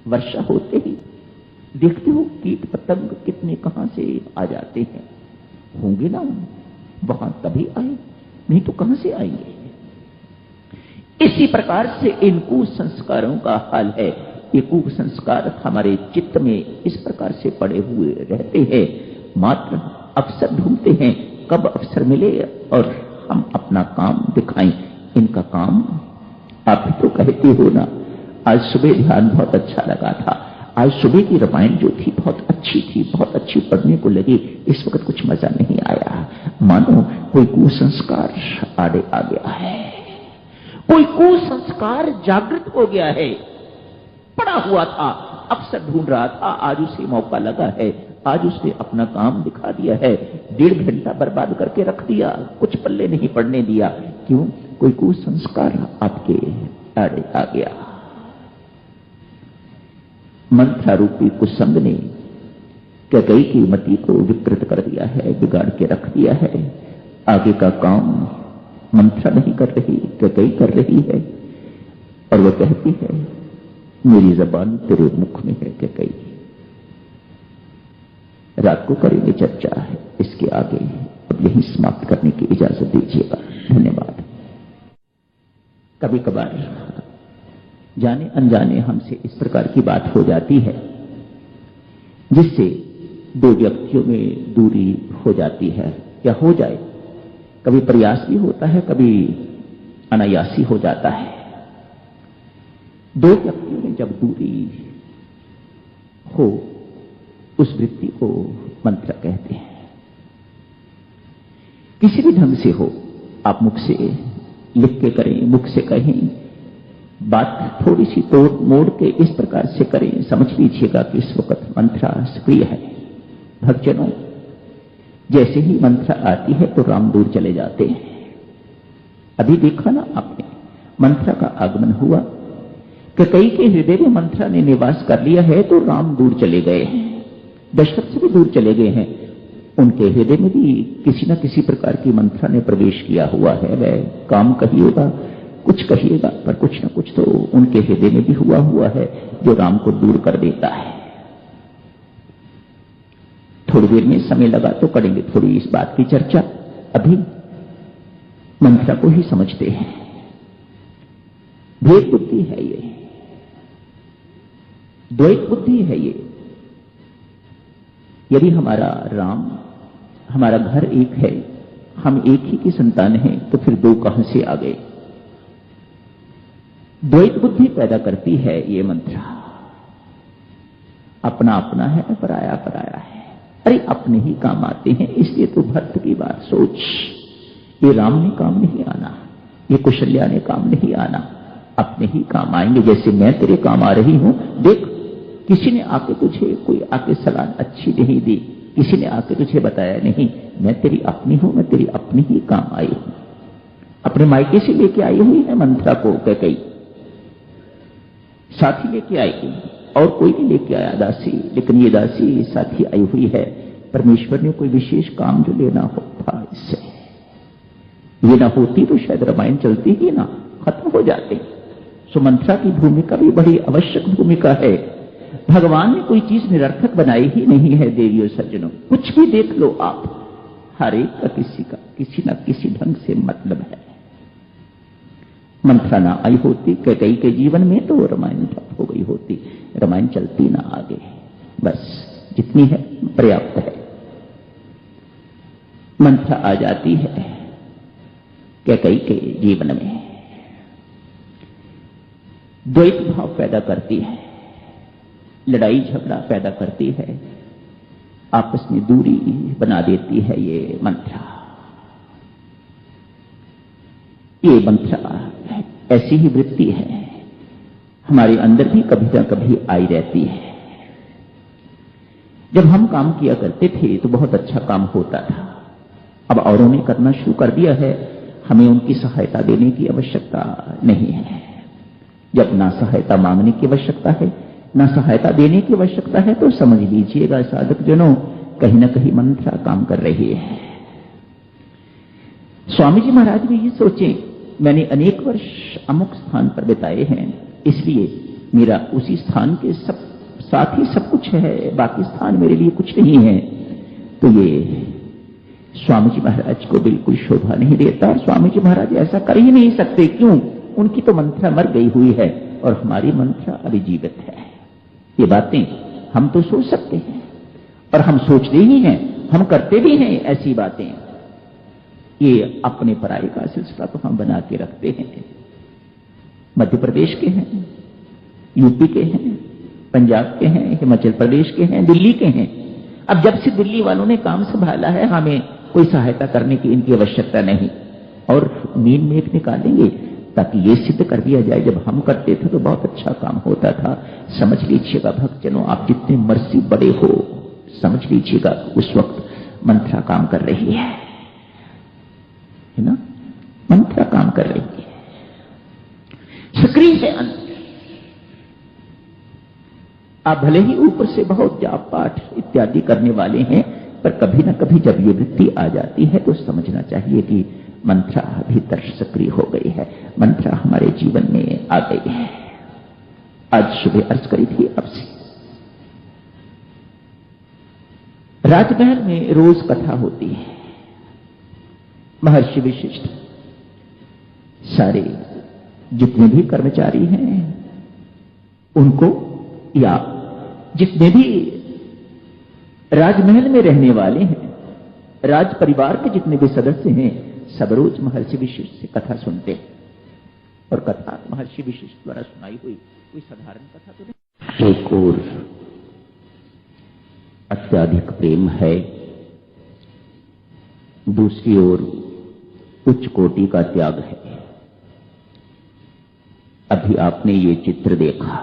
वर्षा होते ही देखते हो कीट पतंग कितने कहां से आ जाते हैं। होंगे ना वहां तभी आए, नहीं तो कहां से आएंगे। इसी प्रकार से इन कुसंस्कारों का हाल है। ये कुसंस्कार हमारे चित्त में इस प्रकार से पड़े हुए रहते हैं, मात्र अवसर ढूंढते हैं कब अवसर मिले और हम अपना काम दिखाएं। इनका काम आप भी तो कहते हो ना। आज सुबह ध्यान बहुत अच्छा लगा था। आज सुबह की रामायण जो थी बहुत अच्छी थी, बहुत अच्छी पढ़ने को लगी। इस वक्त कुछ मजा नहीं आया, मानो कोई कुसंस्कार आड़े आ गया है, कोई कुसंस्कार जागृत हो गया है। पड़ा हुआ था, अवसर ढूंढ रहा था, आज उसे मौका लगा है, आज उसने अपना काम दिखा दिया है। 1.5 घंटा बर्बाद करके रख दिया, कुछ पल्ले नहीं पड़ने दिया। क्यों? कोई कुसंस्कार आपके आड़े आ गया। मंत्रारूपी कुसंग ने कैकेयी की मति को विकृत कर दिया है, बिगाड़ के रख दिया है। आगे का काम मंत्रा नहीं कर रही, कैकेयी कर रही है। और वह कहती है मेरी जबान तेरे मुख में है कैकेयी। रात को करेंगे चर्चा है इसके आगे, अब यही समाप्त करने की इजाजत दीजिएगा। धन्यवाद। कभी कभार जाने अनजाने हमसे इस प्रकार की बात हो जाती है जिससे दो व्यक्तियों में दूरी हो जाती है या हो जाए। कभी प्रयास भी होता है, कभी अनायासी हो जाता है। दो व्यक्तियों में जब दूरी हो उस वृत्ति को मंत्र कहते हैं। किसी भी ढंग से हो, आप मुख से लिख के करें, मुख से कहें, बात थोड़ी सी तोड़ मोड़ के इस प्रकार से करें, समझ लीजिएगा कि इस वक्त मंत्रा सक्रिय है। भक्तजनों, जैसे ही मंत्रा आती है तो राम दूर चले जाते हैं। अभी देखा ना आपने, मंत्रा का आगमन हुआ, कैकेयी के हृदय में मंत्रा ने निवास कर लिया है तो राम दूर चले गए हैं, दशरथ से भी दूर चले गए हैं। उनके हृदय में भी किसी न किसी प्रकार की मंत्रा ने प्रवेश किया हुआ है। वह काम कहिएगा, कुछ कहिएगा, पर कुछ न कुछ तो उनके हृदय में भी हुआ है जो राम को दूर कर देता है। थोड़ी देर में समय लगा तो करेंगे थोड़ी इस बात की चर्चा। अभी मंत्रा को ही समझते हैं। भेद बुद्धि है ये, द्वैत बुद्धि है ये। यदि हमारा राम, हमारा घर एक है, हम एक ही की संतान हैं, तो फिर दो कहां से आ गए? द्वैत बुद्धि पैदा करती है ये मंत्रा। अपना अपना है, पराया पराया है। अरे अपने ही काम आते हैं, इसलिए तो भक्त की बात सोच। ये राम ने काम नहीं आना, ये कौशल्या ने काम नहीं आना, अपने ही काम आएंगे। जैसे मैं तेरे काम आ रही हूं, देख किसी ने आके तुझे कोई आके सलाह अच्छी नहीं दी, किसी ने आके तुझे बताया नहीं, मैं तेरी अपनी हूं, मैं तेरी अपनी ही काम आई हूं। अपने मायके से लेके आई हुई है मंत्रा को कैकेयी, साथी लेके आएगी और कोई नहीं लेके आया दासी, लेकिन ये दासी साथी आई हुई है। परमेश्वर ने कोई विशेष काम जो लेना होता इससे, ये ना होती तो शायद रामायण चलती ही ना, खत्म हो जाते। सो मंत्रा की भूमिका भी बड़ी आवश्यक भूमिका है। भगवान ने कोई चीज निरर्थक बनाई ही नहीं है। देवियों सज्जनों, कुछ भी देख लो आप, हर एक का किसी न किसी ढंग से मतलब है। मंत्रा ना आई होती कैकेयी के जीवन में तो रामायण ठप हो गई होती, रामायण चलती ना आगे। बस जितनी है पर्याप्त है। मंत्रा आ जाती है कैकेयी के जीवन में, द्वैत भाव पैदा करती है, लड़ाई झगड़ा पैदा करती है, आपस में दूरी बना देती है ये मंत्रा। ये मंत्रा ऐसी ही वृत्ति है, हमारे अंदर भी कभी ना कभी आई रहती है। जब हम काम किया करते थे तो बहुत अच्छा काम होता था। अब औरों ने करना शुरू कर दिया है, हमें उनकी सहायता देने की आवश्यकता नहीं है। जब ना सहायता मांगने की आवश्यकता है, ना सहायता देने की आवश्यकता है, तो समझ लीजिएगा साधक जनों, कहीं ना कहीं मंत्रा काम कर रही है। स्वामी जी महाराज भी ये सोचें, मैंने अनेक वर्ष अमुक स्थान पर बिताए हैं, इसलिए मेरा उसी स्थान के साथ ही सब कुछ है, बाकी स्थान मेरे लिए कुछ नहीं है, तो ये स्वामी जी महाराज को बिल्कुल शोभा नहीं देता। और स्वामी जी महाराज ऐसा कर ही नहीं सकते। क्यों? उनकी तो मंत्रा मर गई हुई है और हमारी मंत्रा अभी जीवित है। ये बातें हम तो सोच सकते हैं और हम सोचते ही हैं, हम करते भी हैं ऐसी बातें। ये अपने पराये का सिलसिला तो हम बना के रखते हैं। मध्य प्रदेश के हैं, यूपी के हैं, पंजाब के हैं, हिमाचल प्रदेश के हैं, दिल्ली के हैं। अब जब से दिल्ली वालों ने काम संभाला है, हमें कोई सहायता करने की इनकी आवश्यकता नहीं। और नींद में एक निकालेंगे ताकि ये सिद्ध कर दिया जाए, जब हम करते थे तो बहुत अच्छा काम होता था। समझ लीजिएगा भक्तजनों, आप जितने मर्जी बड़े हो, समझ लीजिएगा उस वक्त मंत्रा काम कर रही है ना? मंत्रा काम कर रही है, सक्रिय है अंदर। आप भले ही ऊपर से बहुत जाप पाठ इत्यादि करने वाले हैं, पर कभी ना कभी जब ये वृत्ति आ जाती है तो समझना चाहिए कि मंत्रा भीतर सक्रिय हो गई है, मंत्रा हमारे जीवन में आ गई है। आज सुबह अर्ज करी थी आपसे, राजमहल में रोज कथा होती है। महर्षि विशिष्ट सारे जितने भी कर्मचारी हैं उनको, या जितने भी राजमहल में रहने वाले हैं, राज परिवार के जितने भी सदस्य हैं, सब रोज महर्षि विशिष्ट से कथा सुनते हैं। और कथा महर्षि विशिष्ट द्वारा सुनाई हुई कोई साधारण कथा तो नहीं। एक और अत्यधिक प्रेम है, दूसरी ओर उच्च कोटि का त्याग है। अभी आपने ये चित्र देखा,